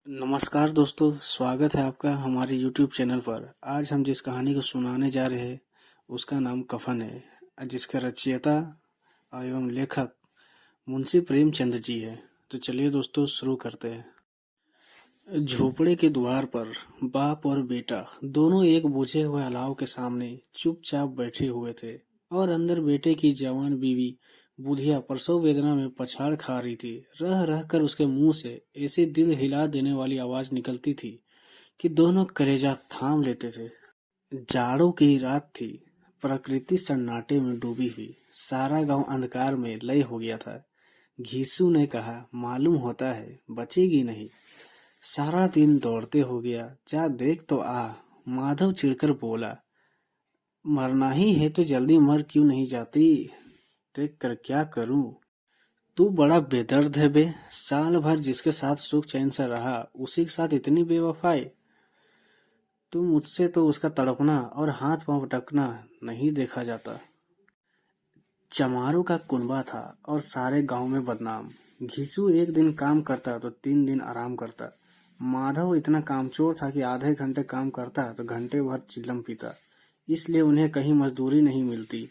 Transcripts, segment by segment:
नमस्कार दोस्तों, स्वागत है आपका हमारे YouTube चैनल पर। आज हम जिस कहानी को सुनाने जा रहे हैं उसका नाम कफन है, जिसका रचयिता एवं लेखक मुंशी प्रेमचंद जी है। तो चलिए दोस्तों शुरू करते हैं। झोपड़े के द्वार पर बाप और बेटा दोनों एक बुझे हुए अलाव के सामने चुपचाप बैठे हुए थे और अंदर बेटे की जवान बीवी बुधिया प्रसव वेदना में पछाड़ खा रही थी। रह रह कर उसके मुंह से ऐसी दिल हिला देने वाली आवाज निकलती थी कि दोनों कलेजा थाम लेते थे। जाड़ों की रात थी। प्रकृति सन्नाटे में डूबी हुई। सारा गांव अंधकार में लय हो गया था। घीसू ने कहा, मालूम होता है बचेगी नहीं। सारा दिन दौड़ते हो गया, जा देख तो आ। माधव चिढ़कर बोला, मरना ही है तो जल्दी मर क्यों नहीं जाती। देख कर क्या करूं। तू बड़ा बेदर्द है बे। साल भर जिसके साथ सुख चैन से रहा उसी के साथ इतनी बेवफाई। तुम मुझसे तो उसका तड़पना और हाथ पांव पटकना नहीं देखा जाता। चमारों का कुनबा था और सारे गांव में बदनाम। घिसू एक दिन काम करता तो 3 दिन आराम करता। माधव इतना कामचोर था कि आधे घंटे काम करता तो घंटे भर चिल्लम पीता। इसलिए उन्हें कहीं मजदूरी नहीं मिलती।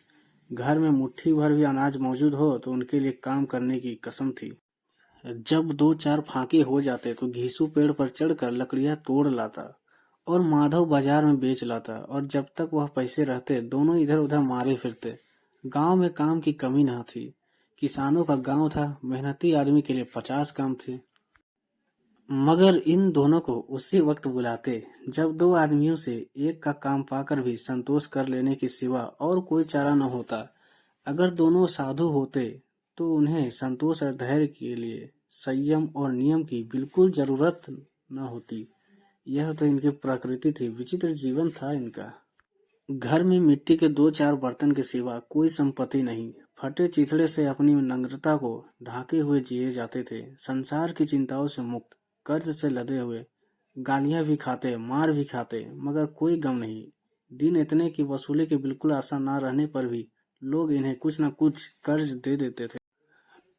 घर में मुट्ठी भर भी अनाज मौजूद हो तो उनके लिए काम करने की कसम थी। जब 2-4 फाके हो जाते तो घीसू पेड़ पर चढ़कर लकड़ियां तोड़ लाता और माधव बाजार में बेच लाता, और जब तक वह पैसे रहते दोनों इधर उधर मारे फिरते। गांव में काम की कमी न थी। किसानों का गांव था, मेहनती आदमी के लिए 50 काम थे। मगर इन दोनों को उसी वक्त बुलाते जब दो आदमियों से एक का काम पाकर भी संतोष कर लेने के सिवा और कोई चारा न होता। अगर दोनों साधु होते तो उन्हें संतोष और धैर्य के लिए संयम और नियम की बिल्कुल जरूरत न होती। यह तो इनकी प्रकृति थी, विचित्र जीवन था इनका। घर में मिट्टी के 2-4 बर्तन के सिवा कोई संपत्ति नहीं। फटे चिथड़े से अपनी नग्नता को ढाके हुए जिए जाते थे। संसार की चिंताओं से मुक्त, कर्ज से लदे हुए, गालियां भी खाते, मार भी खाते, मगर कोई गम नहीं। दिन इतने की वसूली की बिल्कुल आशा न रहने पर भी लोग इन्हें कुछ न कुछ कर्ज दे देते थे।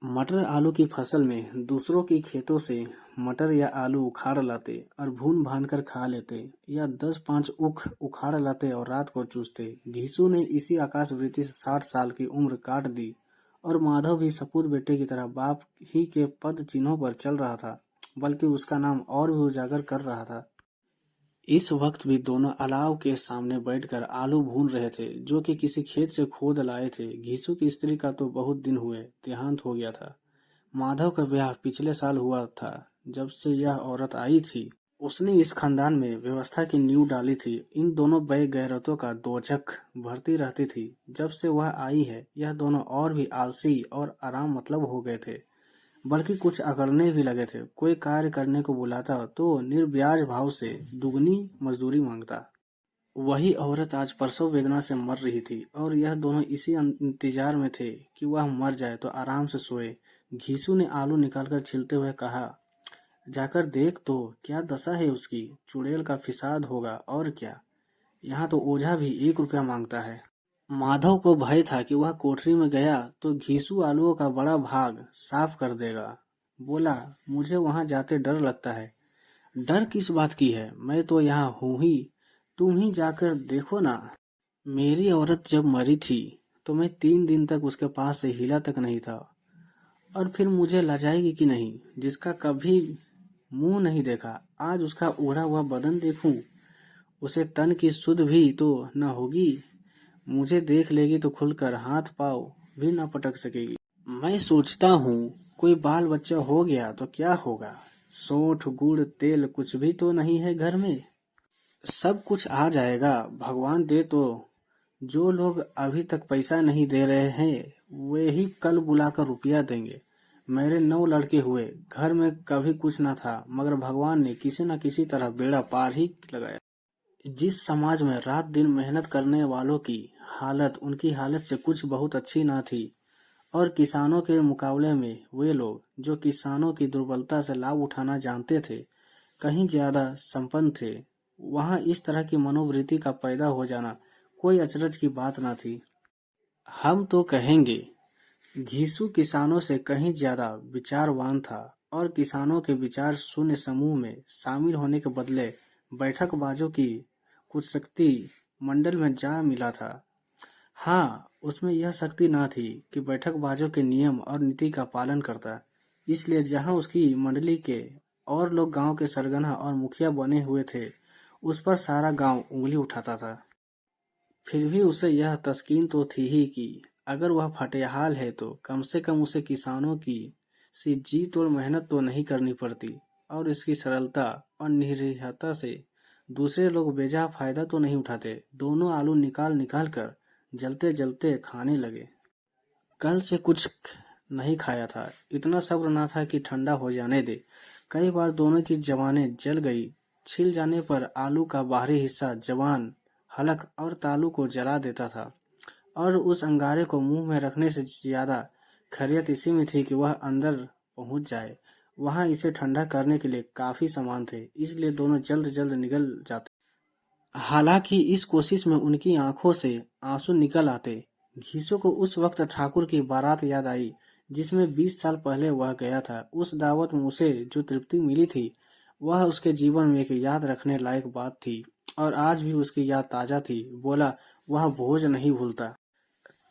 मटर आलू की फसल में दूसरों की खेतों से मटर या आलू उखाड़ लाते और भून भान कर खा लेते, या 10-5 ऊख उखाड़ लाते और रात को चूसते। घीसू ने इसी आकाशवृत्ति से 60 साल की उम्र काट दी और माधव भी सपूत बेटे की तरह बाप ही के पद चिन्हों पर चल रहा था, बल्कि उसका नाम और भी उजागर कर रहा था। इस वक्त भी दोनों अलाव के सामने बैठकर आलू भून रहे थे, जो कि किसी खेत से खोद लाए थे। घीसू की स्त्री का तो बहुत दिन हुए देहांत हो गया था। माधव का ब्याह पिछले साल हुआ था। जब से यह औरत आई थी उसने इस खानदान में व्यवस्था की नींव डाली थी। इन दोनों बेगैरतों का दोजख भरती रहती थी। जब से वह आई है यह दोनों और भी आलसी और आराम मतलब हो गए थे, बल्कि कुछ अकड़ने भी लगे थे। कोई कार्य करने को बुलाता तो निर्ब्याज भाव से दुगनी मजदूरी मांगता। वही औरत आज प्रसव वेदना से मर रही थी और यह दोनों इसी इंतजार में थे कि वह मर जाए तो आराम से सोए। घीसू ने आलू निकालकर छीलते हुए कहा, जाकर देख तो क्या दशा है उसकी। चुड़ैल का फिसाद होगा और क्या। यहाँ तो ओझा भी 1 रुपया मांगता है। माधव को भय था कि वह कोठरी में गया तो घीसू आलूओं का बड़ा भाग साफ कर देगा। बोला, मुझे वहां जाते डर लगता है। डर किस बात की है, मैं तो यहाँ हूँ ही। तुम ही जाकर देखो ना। मेरी औरत जब मरी थी तो मैं 3 दिन तक उसके पास से हिला तक नहीं था, और फिर मुझे लजाएगी कि नहीं, जिसका कभी मुंह नहीं देखा। आज उसका ओढ़ा हुआ बदन देखूं, उसे तन की सुध भी तो न होगी। मुझे देख लेगी तो खुलकर हाथ पाँव भी न पटक सकेगी। मैं सोचता हूँ कोई बाल बच्चा हो गया तो क्या होगा। सोंठ गुड़ तेल कुछ भी तो नहीं है घर में। सब कुछ आ जाएगा भगवान दे तो। जो लोग अभी तक पैसा नहीं दे रहे हैं वे ही कल बुलाकर रुपया देंगे। मेरे 9 लड़के हुए, घर में कभी कुछ न था, मगर भगवान ने किसी न किसी तरह बेड़ा पार ही लगाया। जिस समाज में रात दिन मेहनत करने वालों की हालत उनकी हालत से कुछ बहुत अच्छी न थी, और किसानों के मुकाबले में वे लोग जो किसानों की दुर्बलता से लाभ उठाना जानते थे कहीं ज्यादा संपन्न थे, वहां इस तरह की मनोवृत्ति का पैदा हो जाना कोई अचरज की बात न थी। हम तो कहेंगे घीसू किसानों से कहीं ज्यादा विचारवान था और किसानों के विचार शून्य समूह में शामिल होने के बदले बैठकबाजों की कुछ शक्ति मंडल में जा मिला था। हाँ, उसमें यह शक्ति न थी कि बैठकबाजों के नियम और नीति का पालन करता, इसलिए जहाँ उसकी मंडली के और लोग गांव के सरगना और मुखिया बने हुए थे, उस पर सारा गांव उंगली उठाता था। फिर भी उसे यह तस्कीन तो थी ही कि अगर वह फटेहाल है तो कम से कम उसे किसानों की सी जी तोड़ मेहनत तो नहीं करनी पड़ती और इसकी सरलता और निरीहता से दूसरे लोग बेजा फायदा तो नहीं उठाते। दोनों आलू निकाल निकाल कर जलते जलते खाने लगे। कल से कुछ नहीं खाया था, इतना सब्र ना था कि ठंडा हो जाने दे। कई बार दोनों की जवानें जल गई। छिल जाने पर आलू का बाहरी हिस्सा जवान, हलक और तालू को जला देता था और उस अंगारे को मुंह में रखने से ज्यादा खैरियत इसी में थी कि वह अंदर पहुंच जाए। वहां इसे ठंडा करने के लिए काफी सामान थे, इसलिए दोनों जल्द जल्द निकल जाते। हालांकि इस कोशिश में उनकी आंखों से आंसू निकल आते। घीसू को उस वक्त ठाकुर की बारात याद आई जिसमें 20 साल पहले वह गया था। उस दावत में उसे जो तृप्ति मिली थी वह उसके जीवन में एक याद रखने लायक बात थी और आज भी उसकी याद ताजा थी। बोला, वह भोज नहीं भूलता।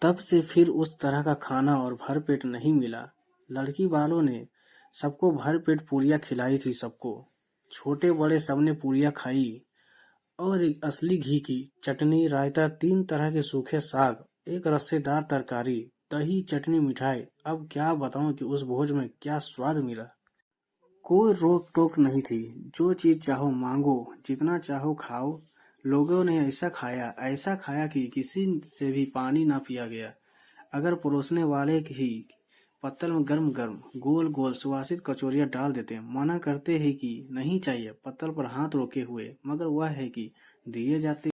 तब से फिर उस तरह का खाना और भरपेट नहीं मिला। लड़की वालों ने सबको भरपेट पूरियां खिलाई थी। सबको, छोटे बड़े सबने पूरियां खाई और एक असली घी की चटनी, रायता, 3 तरह के सूखे साग, एक रस्सेदार तरकारी, दही, चटनी, मिठाई। अब क्या बताऊं कि उस भोज में क्या स्वाद मिला। कोई रोक टोक नहीं थी, जो चीज चाहो मांगो, जितना चाहो खाओ। लोगों ने ऐसा खाया कि किसी से भी पानी ना पिया गया। अगर परोसने वाले ही पत्तल में गर्म गर्म गोल गोल सुवासित कचौरियां डाल देते, मना करते हैं कि नहीं चाहिए, पत्तल पर हाथ रोके हुए, मगर वह है कि दिए जाते।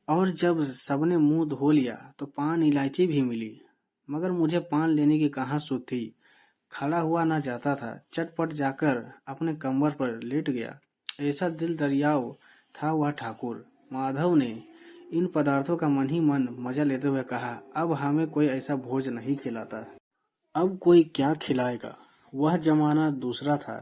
और जब सबने मुंह धो लिया तो पान इलायची भी मिली, मगर मुझे पान लेने की कहाँ सुध थी। खड़ा हुआ ना जाता था, चटपट जाकर अपने कमर पर लेट गया। ऐसा दिल दरियाव था वह ठाकुर। माधव ने इन पदार्थों का मन ही मन मजा लेते हुए कहा, अब हमें कोई ऐसा भोज नहीं खिलाता। अब कोई क्या खिलाएगा। वह जमाना दूसरा था।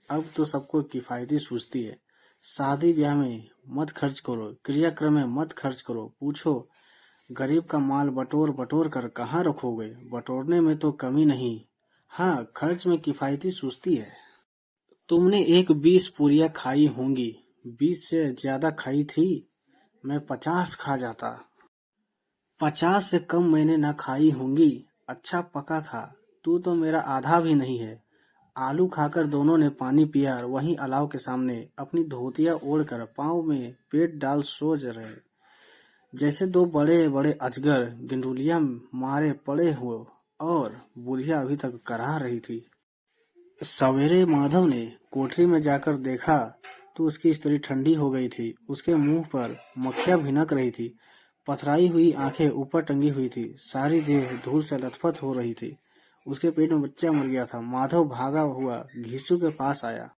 अब तो सबको किफायती सूझती है। शादी ब्याह में मत खर्च करो, क्रियाक्रम में मत खर्च करो। पूछो, गरीब का माल बटोर बटोर कर कहाँ रखोगे। बटोरने में तो कमी नहीं, हाँ खर्च में किफायती सूझती है। तुमने एक 20 पूरियां खाई होंगी, 20 से ज्यादा खाई थी। मैं 50 खा जाता। 50 से कम मैंने न खाई होंगी। अच्छा पका था। तू तो मेरा आधा भी नहीं है। आलू खाकर दोनों ने पानी पिया और वहीं अलाव के सामने अपनी धोतियां ओढ़कर पांव में पेट डाल सो रहे, जैसे दो बड़े बड़े अजगर गिंडुलिया मारे पड़े हो। और बुढ़िया अभी तक कराह रही थी। सवेरे माधव ने कोठरी में जाकर देखा तो उसकी स्त्री ठंडी हो गई थी। उसके मुंह पर मक्खियां भिनक रही थी। पथराई हुई आंखें ऊपर टंगी हुई थी। सारी देह धूल से लथपथ हो रही थी। उसके पेट में बच्चा मर गया था। माधव भागा हुआ घीसू के पास आया।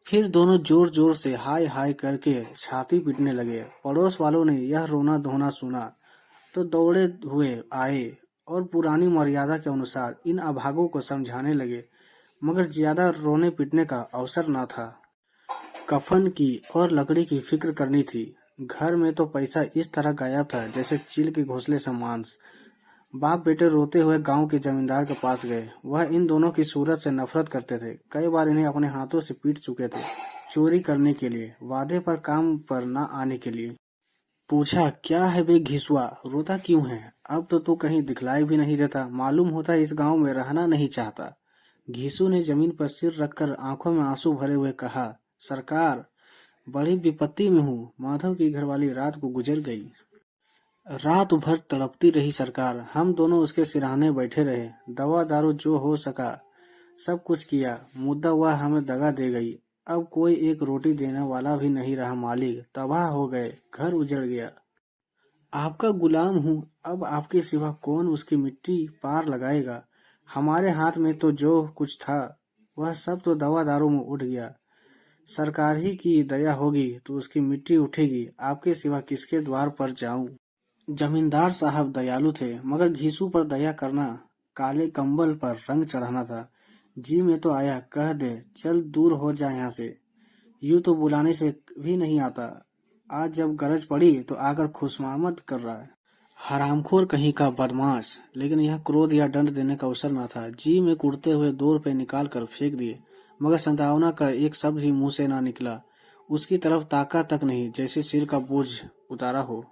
फिर दोनों जोर जोर से हाय हाय करके छाती पीटने लगे। पड़ोस वालों ने यह रोना धोना सुना तो दौड़े हुए आए और पुरानी मर्यादा के अनुसार इन अभागों को समझाने लगे, मगर ज्यादा रोने पीटने का अवसर न था। कफन की और लकड़ी की फिक्र करनी थी। घर में तो पैसा इस तरह गायब था जैसे चील के घोंसले से मांस। बाप बेटे रोते हुए गांव के जमींदार के पास गए। वह इन दोनों की सूरत से नफरत करते थे। कई बार इन्हें अपने हाथों से पीट चुके थे, चोरी करने के लिए, वादे पर काम पर न आने के लिए। पूछा, क्या है बे घिसुआ, रोता क्यों है? अब तो तू कहीं दिखलाई भी नहीं देता। मालूम होता इस गांव में रहना नहीं चाहता। घीसू ने जमीन पर सिर रखकर आंखों में आंसू भरे हुए कहा, सरकार, बड़ी विपत्ति में हूँ। माधव की घरवाली रात को गुजर गई। रात भर तड़पती रही सरकार। हम दोनों उसके सिरहाने बैठे रहे। दवा दारू जो हो सका सब कुछ किया। मुद्दा वह हमें दगा दे गई। अब कोई एक रोटी देने वाला भी नहीं रहा। मालिक तबाह हो गए, घर उजड़ गया। आपका गुलाम हूँ, अब आपके सिवा कौन उसकी मिट्टी पार लगाएगा। हमारे हाथ में तो जो कुछ था वह सब तो दवा दारू में उठ गया। सरकार ही की दया होगी तो उसकी मिट्टी उठेगी। आपके सिवा किसके द्वार पर जाऊं। जमींदार साहब दयालु थे, मगर घीसू पर दया करना काले कंबल पर रंग चढ़ाना था। जी मैं तो आया, कह दे चल दूर हो जा यहाँ से। यूं तो बुलाने से भी नहीं आता, आज जब गरज पड़ी तो आकर खुशमामद कर रहा है। हरामखोर कहीं का बदमाश। लेकिन यह क्रोध या दंड देने का अवसर न था। जी में कुड़ते हुए 2 रुपए निकाल कर फेंक दिए, मगर संतावना का एक शब्द ही मुंह से ना निकला। उसकी तरफ ताका तक नहीं, जैसे सिर का बोझ उतारा हो।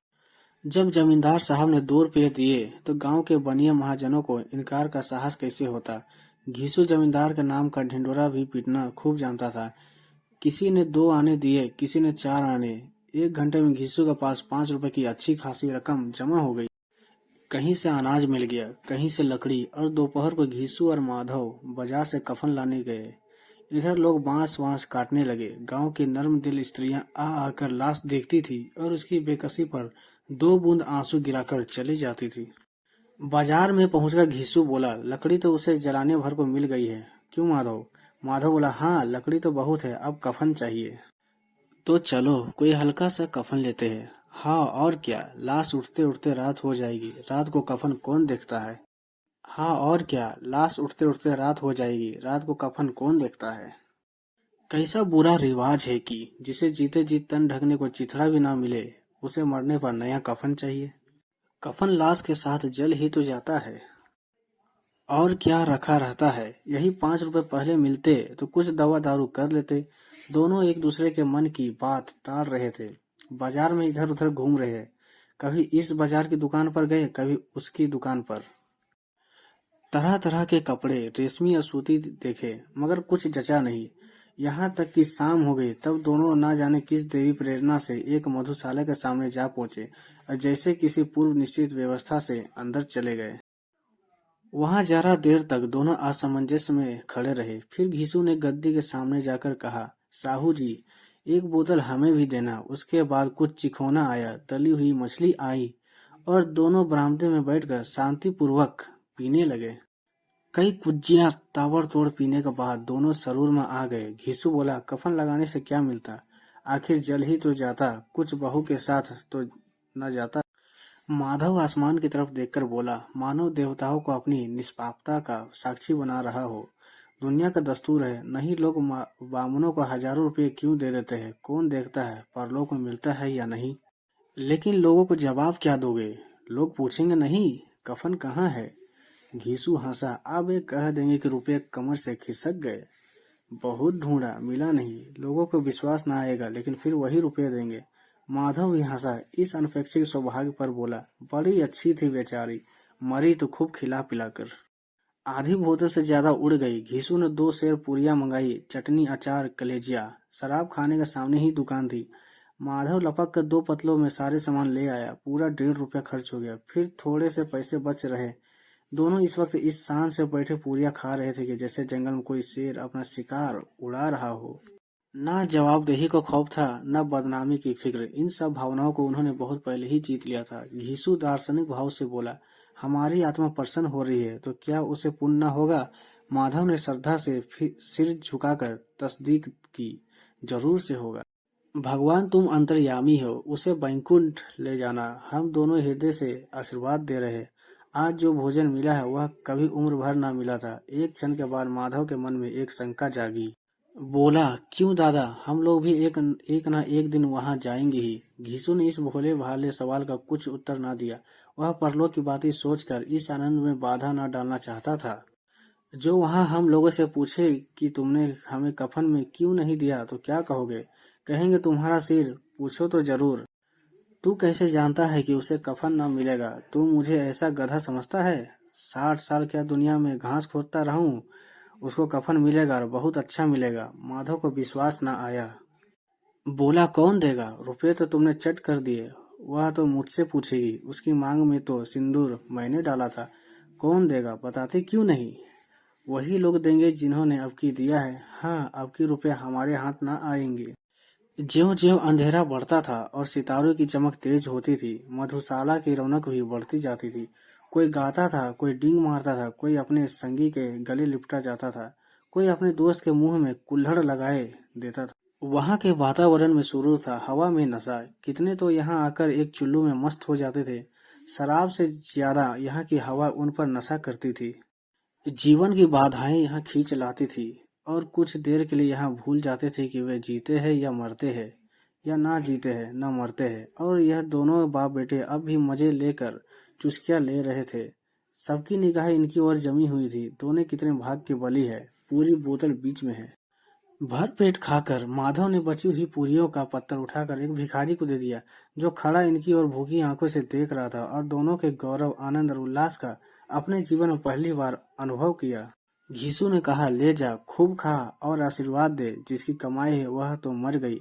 जब जमींदार साहब ने 2 रुपये दिए तो गांव के बनिया महाजनों को इनकार का साहस कैसे होता। घीसू जमींदार के नाम का ढिंडोरा भी पीटना खूब जानता था। किसी ने 2 आने दिए, किसी ने 4 आने। 1 घंटे में घीसू के पास 5 रुपए की अच्छी खासी रकम जमा हो गई। कहीं से अनाज मिल गया, कहीं से लकड़ी, और दोपहर को घीसू और माधव बाजार से कफन लाने गए। इधर लोग बांस वांस काटने लगे। गांव की नर्म दिल स्त्रियां आ आकर लाश देखती थी और उसकी बेकसी पर 2 बूंद आंसू गिराकर चली जाती थी। बाजार में पहुंचकर घीसू बोला, लकड़ी तो उसे जलाने भर को मिल गई है, क्यों माधव? माधव बोला, हाँ लकड़ी तो बहुत है, अब कफन चाहिए। तो चलो कोई हल्का सा कफन लेते हैं। हाँ और क्या, लाश उठते उठते रात हो जाएगी, रात को कफन कौन देखता है। हाँ और क्या, लाश उठते उठते रात हो जाएगी, रात को कफन कौन देखता है। कैसा बुरा रिवाज है कि जिसे जीते जी तन ढकने को चिथड़ा भी ना मिले, उसे मरने पर नया कफन चाहिए। कफन लाश के साथ जल ही तो जाता है, और क्या रखा रहता है। यही 5 रुपए पहले मिलते तो कुछ दवा दारू कर लेते। दोनों एक दूसरे के मन की बात टाल रहे थे। बाजार में इधर उधर घूम रहे, कभी इस बाजार की दुकान पर गए, कभी उसकी दुकान पर। तरह तरह के कपड़े, रेशमी और सूती देखे, मगर कुछ जचा नहीं। यहाँ तक कि शाम हो गई, तब दोनों ना जाने किस देवी प्रेरणा से एक मधुशाला के सामने जा पहुंचे और जैसे किसी पूर्व निश्चित व्यवस्था से अंदर चले गए। वहां जरा देर तक दोनों असमंजस में खड़े रहे। फिर घीसू ने गद्दी के सामने जाकर कहा, साहू जी, एक बोतल हमें भी देना। उसके बाद कुछ चिखोना आया, तली हुई मछली आई, और दोनों बरामदे में बैठकर शांतिपूर्वक पीने लगे। कई कुज्जियां ताबड़तोड़ पीने के बाद दोनों सरूर में आ गए। घीसू बोला, कफन लगाने से क्या मिलता, आखिर जल ही तो जाता, कुछ बहू के साथ तो न जाता। माधव आसमान की तरफ देखकर बोला, मानव देवताओं को अपनी निष्पापता का साक्षी बना रहा हो। दुनिया का दस्तूर है, नहीं लोग बामनों को हजारों रुपए क्यों दे देते हैं, कौन देखता है परलोक में मिलता है या नहीं। लेकिन लोगों को जवाब क्या दोगे? लोग पूछेंगे नहीं कफन कहाँ है। घीसू हंसा, अब ये कह देंगे कि रुपये कमर से खिसक गए। बहुत ढूंढा, मिला नहीं। लोगों को विश्वास ना आएगा, लेकिन फिर वही रुपये देंगे। माधव भी हंसा इस अनपेक्षित सौभाग्य पर, बोला, बड़ी अच्छी थी बेचारी, मरी तो खूब खिला पिलाकर। आधी बोतल से ज्यादा उड़ गई। घीसू ने 2 सेर पूरियां मंगाई, चटनी, अचार, कलेजिया। शराब खाने के सामने ही दुकान थी। माधव लपक कर 2 पतलों में सारे सामान ले आया। पूरा 1.5 रुपया खर्च हो गया। फिर थोड़े से पैसे बच रहे। दोनों इस वक्त इस शान से बैठे पूरियां खा रहे थे कि जैसे जंगल में कोई शेर अपना शिकार उड़ा रहा हो। ना जवाबदेही का खौफ था, न बदनामी की फिक्र। इन सब भावनाओं को उन्होंने बहुत पहले ही जीत लिया था। घीसू दार्शनिक भाव से बोला, हमारी आत्मा प्रसन्न हो रही है तो क्या उसे पुण्य न होगा? माधव ने श्रद्धा से सिर झुकाकर तस्दीक की, जरूर से होगा। भगवान तुम अंतर्यामी हो, उसे बैकुंठ ले जाना। हम दोनों हृदय से आशीर्वाद दे रहे हैं। आज जो भोजन मिला है वह कभी उम्र भर ना मिला था। एक क्षण के बाद माधव के मन में एक शंका जागी। बोला, क्यों दादा, हम लोग भी एक ना एक दिन वहां जाएंगे ही। घीसू ने इस भोले भाले सवाल का कुछ उत्तर ना दिया। वह परलोक की बातें सोचकर इस आनंद में बाधा न डालना चाहता था। जो वहां हम लोगों से पूछे कि तुमने हमें कफन में क्यों नहीं दिया तो क्या कहोगे? कहेंगे तुम्हारा सिर। पूछो तो जरूर। तू कैसे जानता है कि उसे कफन न मिलेगा? तू मुझे ऐसा गधा समझता है? 60 साल क्या दुनिया में घास खोदता रहूं, उसको कफन मिलेगा और बहुत अच्छा मिलेगा। माधव को विश्वास न आया। बोला, कौन देगा? रुपये तो तुमने चट कर दिए। वह तो मुझसे पूछेगी, उसकी मांग में तो सिंदूर मैंने डाला था। कौन देगा, बताते क्यों नहीं? वही लोग देंगे जिन्होंने अब की दिया है। हाँ, अब की रुपये हमारे हाथ न आएंगे। ज्यों ज्यों अंधेरा बढ़ता था और सितारों की चमक तेज होती थी, मधुशाला की रौनक भी बढ़ती जाती थी। कोई गाता था, कोई डींग मारता था, कोई अपने संगी के गले लिपटा जाता था, कोई अपने दोस्त के मुंह में कुल्हड़ लगाए देता था। वहां के वातावरण में सुरूर था, हवा में नशा। कितने तो यहाँ आकर एक चुल्लू में मस्त हो जाते थे। शराब से ज्यादा यहाँ की हवा उन पर नशा करती थी। जीवन की बाधाएं यहाँ खींच लाती थी और कुछ देर के लिए यहाँ भूल जाते थे कि वे जीते हैं या मरते हैं, या ना जीते हैं ना मरते हैं। और यह दोनों बाप बेटे अब भी मजे लेकर चुस्कियां ले रहे थे। सबकी निगाहें इनकी ओर जमी हुई थी। दोनों कितने भाग के बली है, पूरी बोतल बीच में है। भर पेट खाकर माधव ने बची हुई पूरियों का पत्थर उठाकर एक भिखारी को दे दिया, जो खड़ा इनकी ओर भूखी आंखों से देख रहा था और दोनों के गौरव, आनंद और उल्लास का अपने जीवन में पहली बार अनुभव किया। घीसू ने कहा, ले जा, खूब खा और आशीर्वाद दे। जिसकी कमाई है वह तो मर गई,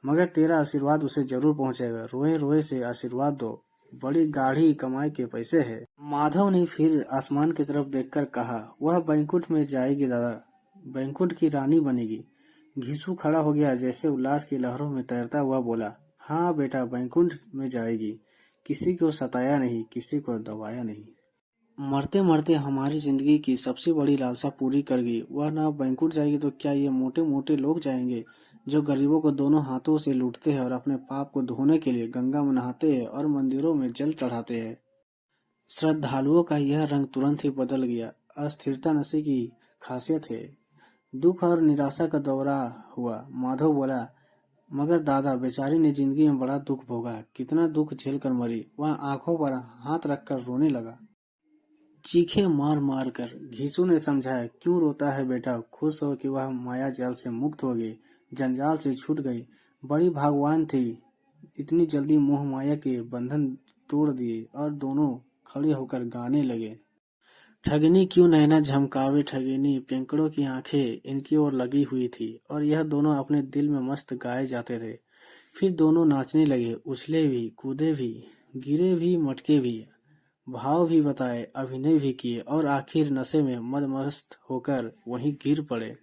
मगर तेरा आशीर्वाद उसे जरूर पहुंचेगा। रोए रोए से आशीर्वाद दो, बड़ी गाढ़ी कमाई के पैसे है। माधव ने फिर आसमान की तरफ देखकर कहा, वह बैंकुट में जाएगी दादा, बैंकुट की रानी बनेगी। घीसू खड़ा हो गया, जैसे उल्लास की लहरों में तैरता हुआ बोला, हाँ बेटा, बैंकुंठ में जाएगी। किसी को सताया नहीं, किसी को दबाया नहीं। मरते मरते हमारी जिंदगी की सबसे बड़ी लालसा पूरी कर गई। वह ना बैंकुंठ जाएगी तो क्या ये मोटे मोटे लोग जाएंगे, जो गरीबों को दोनों हाथों से लूटते हैं और अपने पाप को धोने के लिए गंगा में नहाते हैं और मंदिरों में जल चढ़ाते हैं। श्रद्धालुओं का यह रंग तुरंत ही बदल गया। अस्थिरता नशे की खासियत है। दुख और निराशा का दौरा हुआ। माधव बोला, मगर दादा, बेचारी ने जिंदगी में बड़ा दुख भोगा, कितना दुख झेल कर मरी। वह आंखों पर हाथ रखकर रोने लगा, चीखे मार मार कर। घीसू ने समझाया, क्यों रोता है बेटा, खुश हो कि वह माया जाल से मुक्त हो गई, जंजाल से छूट गई। बड़ी भगवान थी, इतनी जल्दी मोह माया के बंधन तोड़ दिए। और दोनों खड़े होकर गाने लगे, ठगनी क्यों नैना झमकावे ठगिनी, पेंकड़ों की आंखें इनकी ओर लगी हुई थी। और यह दोनों अपने दिल में मस्त गाए जाते थे। फिर दोनों नाचने लगे, उछले भी, कूदे भी, गिरे भी, मटके भी, भाव भी बताए, अभिनय भी किए और आखिर नशे में मदमस्त होकर वहीं गिर पड़े।